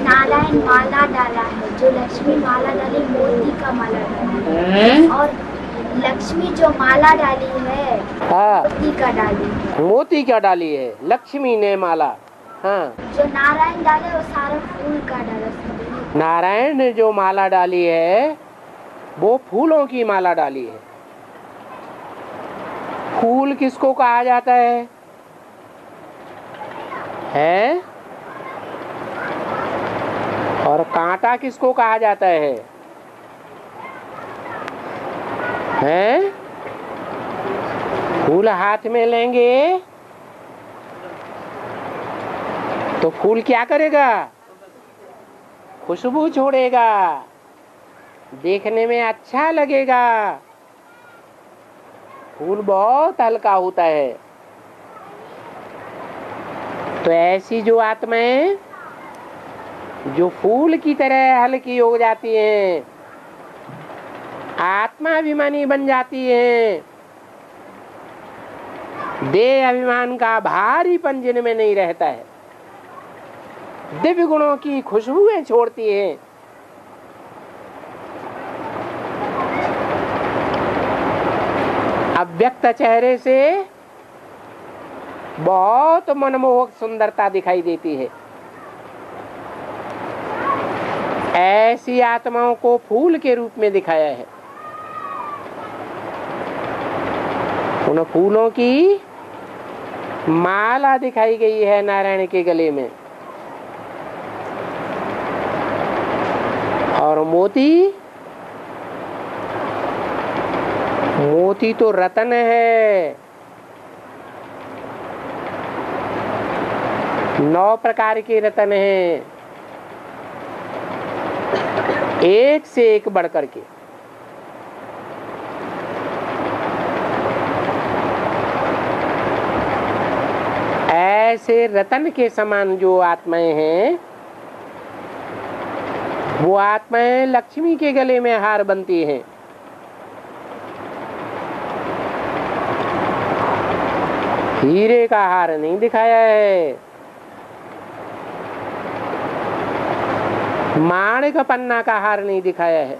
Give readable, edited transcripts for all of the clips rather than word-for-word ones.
नारायण माला डाला है, जो लक्ष्मी माला डाली मोती का माला डाला है, और लक्ष्मी जो माला डाली है मोती का डाली है। मोती का डाली है लक्ष्मी ने माला। हाँ, जो नारायण डाले वो सारा फूल का डाला। नारायण ने जो माला डाली है वो फूलों की माला डाली है। फूल किसको कहा जाता है? और कांटा किसको कहा जाता है? फूल हाथ में लेंगे तो फूल क्या करेगा? खुशबू छोड़ेगा, देखने में अच्छा लगेगा। फूल बहुत हल्का होता है। तो ऐसी जो आत्माएं जो फूल की तरह हल्की हो जाती हैं, आत्माभिमानी बन जाती हैं, देह अभिमान का भारीपन जिनमें नहीं रहता है, दिव्य गुणों की खुशबुएं छोड़ती हैं, अव्यक्त चेहरे से बहुत मनमोहक सुंदरता दिखाई देती है। ऐसी आत्माओं को फूल के रूप में दिखाया है। उन फूलों की माला दिखाई गई है नारायण के गले में। और मोती, मोती तो रत्न है। 9 प्रकार के रत्न हैं, एक से एक बढ़ करके। ऐसे रत्न के समान जो आत्माएं हैं, वो आत्माएं लक्ष्मी के गले में हार बनती हैं। हीरे का हार नहीं दिखाया है, माणिक पन्ना का हार नहीं दिखाया है,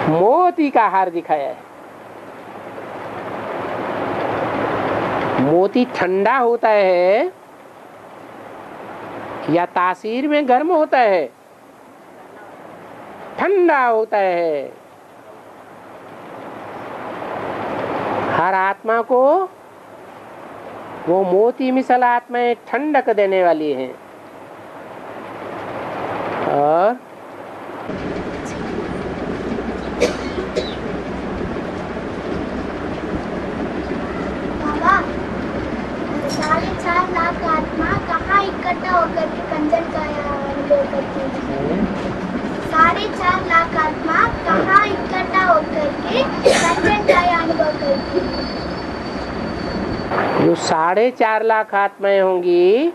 मोती का हार दिखाया है। मोती ठंडा होता है या तासीर में गर्म होता है? ठंडा होता है। हर आत्मा को वो मोती मिसल आत्माएं ठंडक देने वाली हैं। और बाबा, 4.5 लाख आत्मा कहाँ इकट्ठा होकर के कंचन का अनुभव करती है? 4.5 लाख आत्मा कहाँ इकट्ठा होकर के कंचन का अनुभव करती है? जो 4.5 लाख आत्माएं होंगी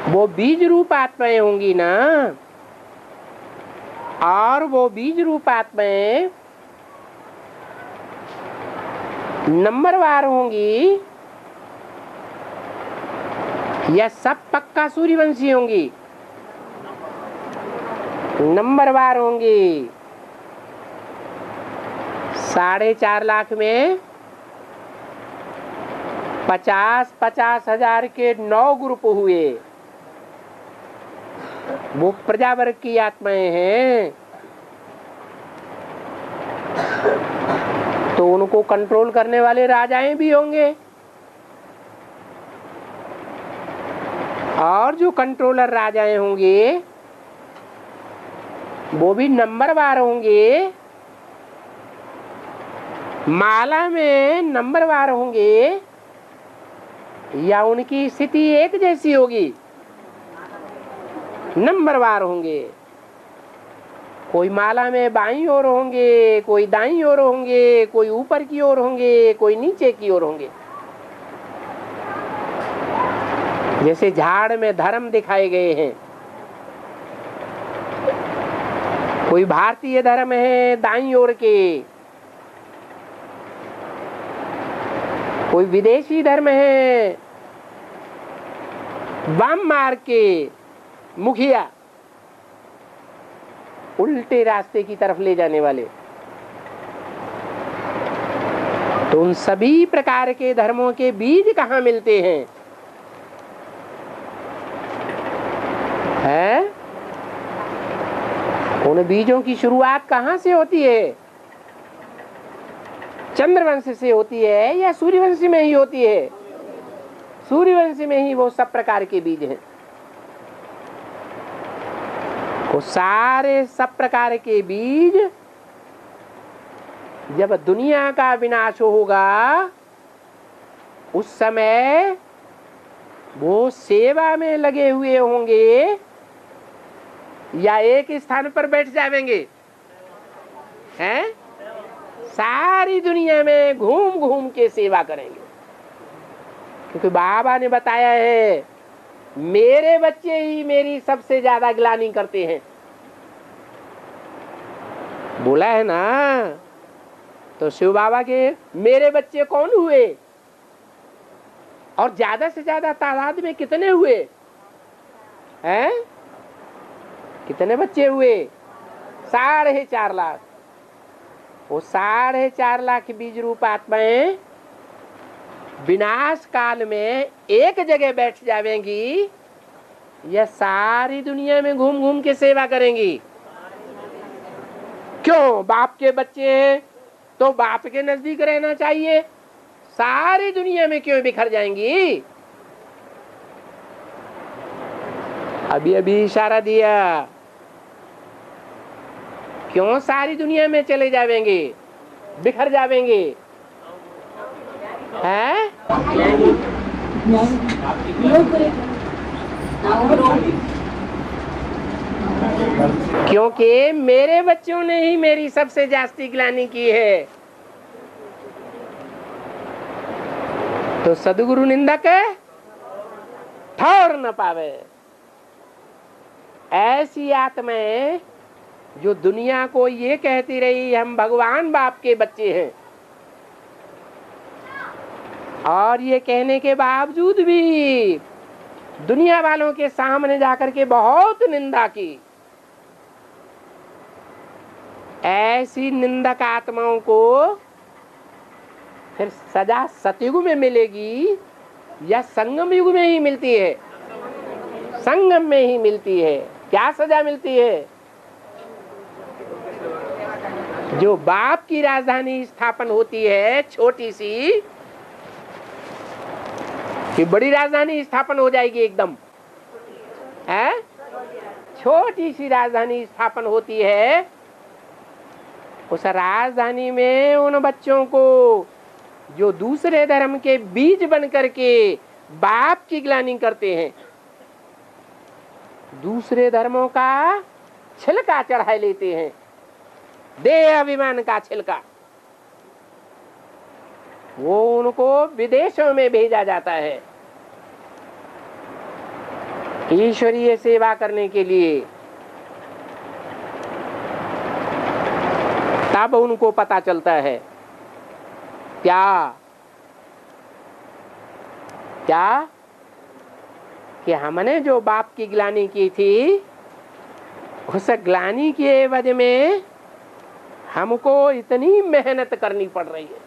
वो बीज रूप आत्माएं होंगी ना। और वो बीज रूप आत्माएं नंबरवार होंगी या सब पक्का सूर्यवंशी होंगी? नंबरवार होंगी। 4.5 लाख में 50-50 हजार के 9 ग्रुप हुए। वो प्रजावर्ग की आत्माएं हैं। तो उनको कंट्रोल करने वाले राजाएं भी होंगे, और जो कंट्रोलर राजाएं होंगे वो भी नंबरवार होंगे। माला में नंबरवार होंगे या उनकी स्थिति एक जैसी होगी? नंबरवार होंगे। कोई माला में बाईं ओर होंगे, कोई दाईं ओर होंगे, कोई ऊपर की ओर होंगे, कोई नीचे की ओर होंगे। जैसे झाड़ में धर्म दिखाए गए हैं। कोई भारतीय धर्म है दाईं ओर के, कोई विदेशी धर्म है, वाम मार्ग के मुखिया, उल्टे रास्ते की तरफ ले जाने वाले। तो उन सभी प्रकार के धर्मों के बीज कहाँ मिलते हैं? उन बीजों की शुरुआत कहाँ से होती है? चंद्रवंश से होती है या सूर्यवंश में ही होती है? सूर्यवंश में ही वो सब प्रकार के बीज हैं। वो सारे सब प्रकार के बीज जब दुनिया का विनाश होगा उस समय वो सेवा में लगे हुए होंगे या एक स्थान पर बैठ जाएंगे? हैं? सारी दुनिया में घूम घूम के सेवा करेंगे, क्योंकि बाबा ने बताया है मेरे बच्चे ही मेरी सबसे ज्यादा ग्लानि करते हैं। बोला है ना? तो शिव बाबा के मेरे बच्चे कौन हुए और ज्यादा से ज्यादा तादाद में कितने हुए हैं? कितने बच्चे हुए? 4.5 लाख। वो 4.5 लाख बीज रूप आत्माएं विनाश काल में एक जगह बैठ जाएंगी या सारी दुनिया में घूम घूम के सेवा करेंगी? क्यों? बाप के बच्चे हैं तो बाप के नजदीक रहना चाहिए। सारी दुनिया में क्यों बिखर जाएंगी? अभी अभी इशारा दिया, क्यों सारी दुनिया में चले जाएंगे, बिखर जाएंगे? हैं? क्योंकि मेरे बच्चों ने ही मेरी सबसे जास्ती ग्लानि की है। तो सदगुरु निंदक ठौर न पावे। ऐसी आत्माएं जो दुनिया को ये कहती रही हम भगवान बाप के बच्चे हैं, और ये कहने के बावजूद भी दुनिया वालों के सामने जाकर के बहुत निंदा की, ऐसी निंदक आत्माओं को फिर सजा सतयुग में मिलेगी या संगम युग में ही मिलती है? संगम में ही मिलती है। क्या सजा मिलती है? जो बाप की राजधानी स्थापन होती है छोटी सी, कि बड़ी राजधानी स्थापन हो जाएगी एकदम है? छोटी सी राजधानी स्थापन होती है। उस राजधानी में उन बच्चों को जो दूसरे धर्म के बीज बन करके बाप की ग्लानि करते हैं, दूसरे धर्मों का छिलका चढ़ा लेते हैं, देह अभिमान का छिलका, वो उनको विदेशों में भेजा जाता है ईश्वरीय सेवा करने के लिए। तब उनको पता चलता है क्या कि हमने जो बाप की ग्लानि की थी, उस ग्लानि के एवज में हमको इतनी मेहनत करनी पड़ रही है।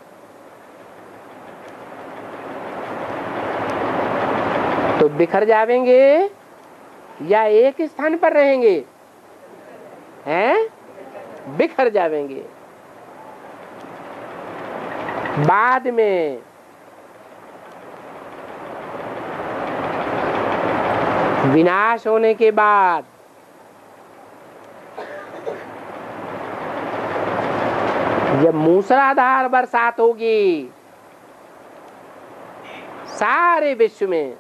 तो बिखर जाएंगे या एक स्थान पर रहेंगे? हैं? बिखर जाएंगे। बाद में विनाश होने के बाद जब मूसलाधार बरसात होगी सारे विश्व में,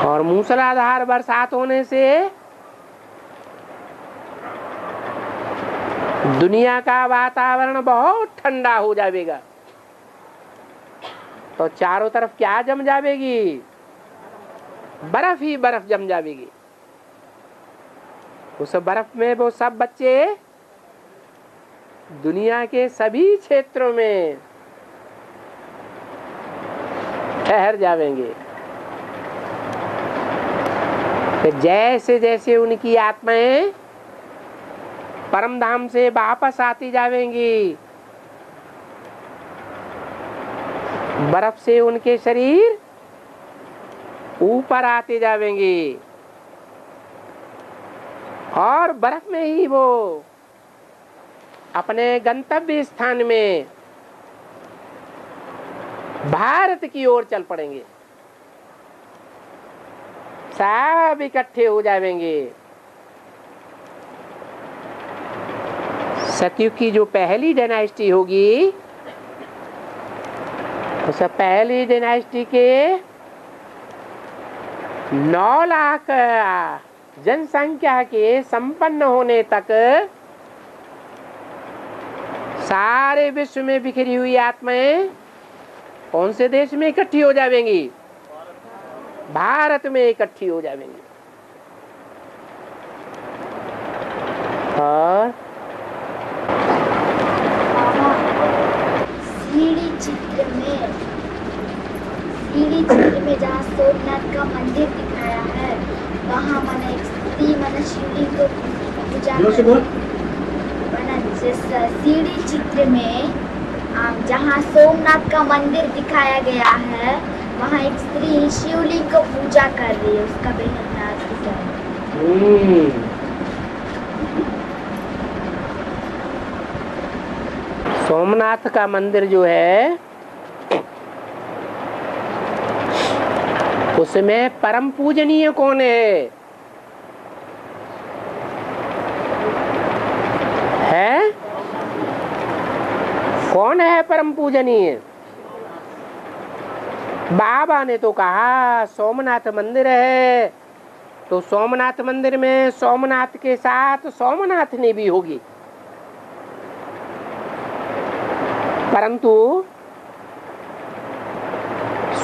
और मूसलाधार बरसात होने से दुनिया का वातावरण बहुत ठंडा हो जाएगा, तो चारों तरफ क्या जम जाएगी? बर्फ ही बर्फ जम जाएगी। उस बर्फ में वो सब बच्चे दुनिया के सभी क्षेत्रों में ठहर जाएंगे। फिर जैसे जैसे उनकी आत्माएं परम धाम से वापस आती जाएंगी, बर्फ से उनके शरीर ऊपर आते जाएंगे और बर्फ में ही वो अपने गंतव्य स्थान में भारत की ओर चल पड़ेंगे। सब इकट्ठे हो जाएंगे। सतयुग की जो पहली डायनेस्टी होगी, उस पहली डायनेस्टी के 9 लाख जनसंख्या के संपन्न होने तक सारे विश्व में बिखरी हुई आत्माएं कौन से देश में इकट्ठी हो जाएंगी? भारत में इकट्ठी हो जाएंगी। और सीढ़ी चित्र में जहाँ सोमनाथ का मंदिर दिखाया है, वहाँ मैंने एक स्त्री मैंने शिवलिंग को पूजा सीढ़ी चित्र में जहाँ सोमनाथ का मंदिर दिखाया गया है, वहाँ एक स्त्री शिवलिंग को पूजा कर रही है। उसका बेहद सोमनाथ का मंदिर जो है, उसमें परम पूजनीय कौन है? कौन है परम पूजनीय? बाबा ने तो कहा सोमनाथ मंदिर है, तो सोमनाथ मंदिर में सोमनाथ के साथ सोमनाथनी भी होगी। परंतु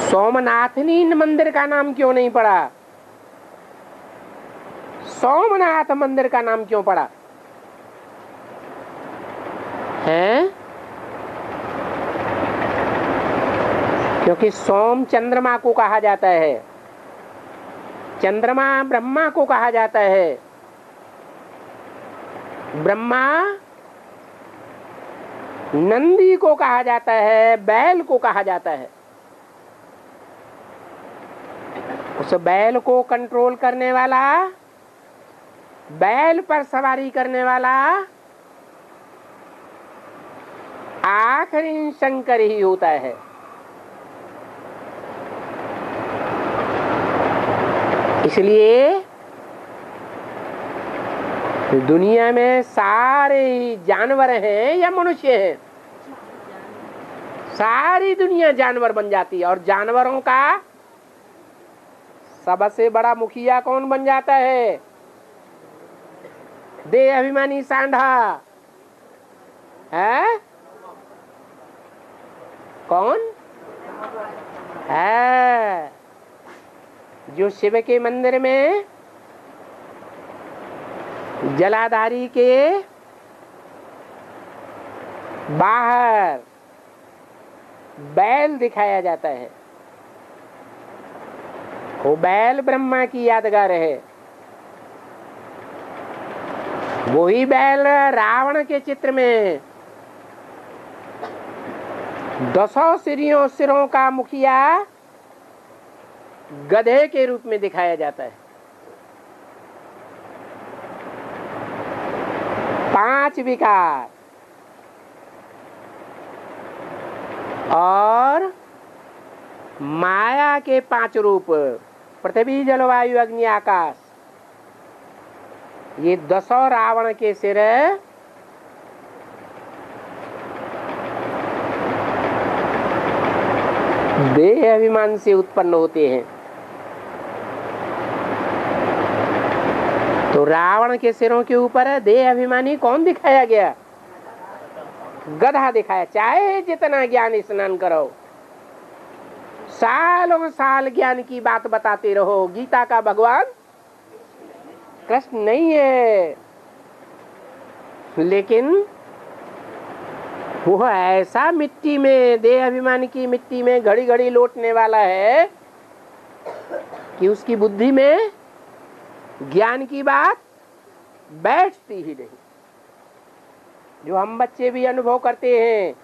सोमनाथनी मंदिर का नाम क्यों नहीं पड़ा? सोमनाथ मंदिर का नाम क्यों पड़ा है? क्योंकि सोम चंद्रमा को कहा जाता है, चंद्रमा ब्रह्मा को कहा जाता है, ब्रह्मा नंदी को कहा जाता है, बैल को कहा जाता है। उस बैल को कंट्रोल करने वाला, बैल पर सवारी करने वाला आखिरी शंकर ही होता है। इसलिए दुनिया में सारे जानवर हैं या मनुष्य हैं? सारी दुनिया जानवर बन जाती है। और जानवरों का सबसे बड़ा मुखिया कौन बन जाता है? देह अभिमानी सांडा है। कौन है? जो शिव के मंदिर में जलाधारी के बाहर बैल दिखाया जाता है, वो बैल ब्रह्मा की यादगार है। वही बैल रावण के चित्र में 10 सिरों का मुखिया गधे के रूप में दिखाया जाता है। 5 विकार और माया के 5 रूप, पृथ्वी जलवायु अग्नि आकाश, ये 10 रावण के सिर देह अभिमान से उत्पन्न होते हैं। तो रावण के सिरों के ऊपर देह अभिमानी कौन दिखाया गया? गधा दिखाया। चाहे जितना ज्ञान स्नान करो, सालों साल ज्ञान की बात बताते रहो, गीता का भगवान कृष्ण नहीं है, लेकिन वो ऐसा मिट्टी में, देह अभिमान की मिट्टी में घड़ी घड़ी लौटने वाला है कि उसकी बुद्धि में ज्ञान की बात बैठती ही नहीं। जो हम बच्चे भी अनुभव करते हैं,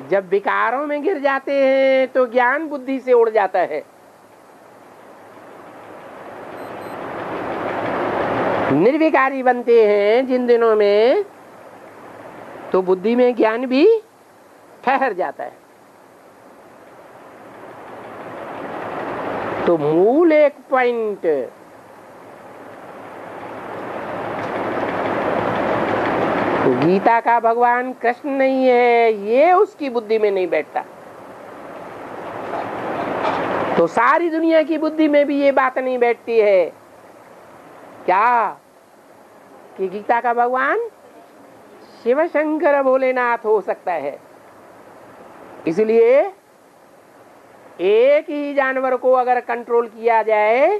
जब विकारों में गिर जाते हैं तो ज्ञान बुद्धि से उड़ जाता है। निर्विकारी बनते हैं जिन दिनों में, तो बुद्धि में ज्ञान भी ठहर जाता है। तो मूल एक पॉइंट, गीता का भगवान कृष्ण नहीं है, ये उसकी बुद्धि में नहीं बैठता। तो सारी दुनिया की बुद्धि में भी ये बात नहीं बैठती है क्या कि गीता का भगवान शिव शंकर भोलेनाथ हो सकता है। इसलिए एक ही जानवर को अगर कंट्रोल किया जाए